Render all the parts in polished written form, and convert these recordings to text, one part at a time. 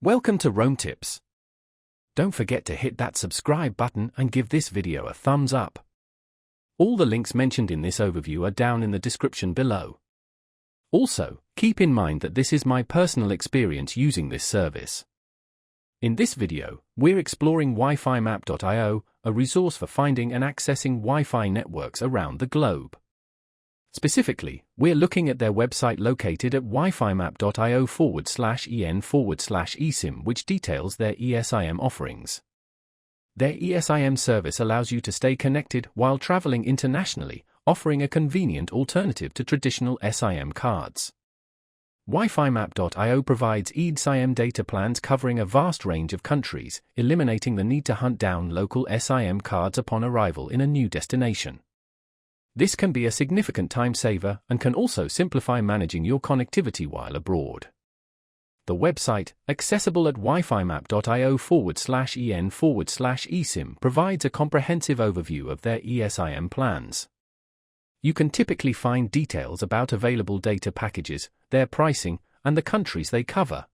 Welcome to Roam Tips. Don't forget to hit that subscribe button and give this video a thumbs up. All the links mentioned in this overview are down in the description below. Also, keep in mind that this is my personal experience using this service. In this video, we're exploring WiFiMap.io, a resource for finding and accessing Wi-Fi networks around the globe. Specifically, we're looking at their website located at wifimap.io/en/eSIM, which details their eSIM offerings. Their eSIM service allows you to stay connected while traveling internationally, offering a convenient alternative to traditional SIM cards. WiFiMap.io provides eSIM data plans covering a vast range of countries, eliminating the need to hunt down local SIM cards upon arrival in a new destination. This can be a significant time saver and can also simplify managing your connectivity while abroad. The website, accessible at wifimap.io/en/eSIM, provides a comprehensive overview of their eSIM plans. You can typically find details about available data packages, their pricing, and the countries they cover.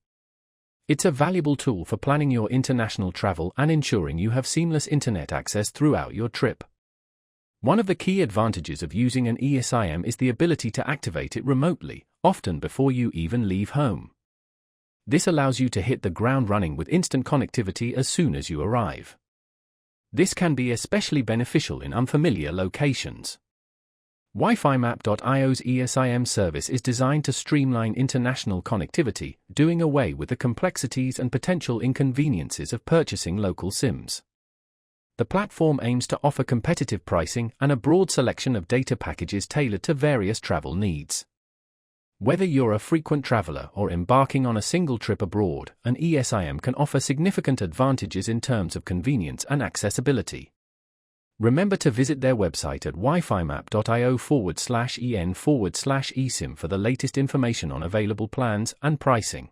It's a valuable tool for planning your international travel and ensuring you have seamless internet access throughout your trip. One of the key advantages of using an eSIM is the ability to activate it remotely, often before you even leave home. This allows you to hit the ground running with instant connectivity as soon as you arrive. This can be especially beneficial in unfamiliar locations. WiFiMap.io's eSIM service is designed to streamline international connectivity, doing away with the complexities and potential inconveniences of purchasing local SIMs. The platform aims to offer competitive pricing and a broad selection of data packages tailored to various travel needs. Whether you're a frequent traveler or embarking on a single trip abroad, an eSIM can offer significant advantages in terms of convenience and accessibility. Remember to visit their website at wifimap.io/en/eSIM for the latest information on available plans and pricing.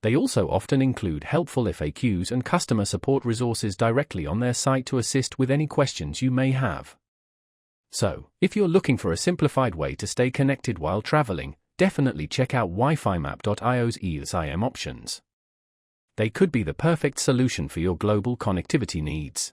They also often include helpful FAQs and customer support resources directly on their site to assist with any questions you may have. So, if you're looking for a simplified way to stay connected while traveling, definitely check out wifimap.io's eSIM options. They could be the perfect solution for your global connectivity needs.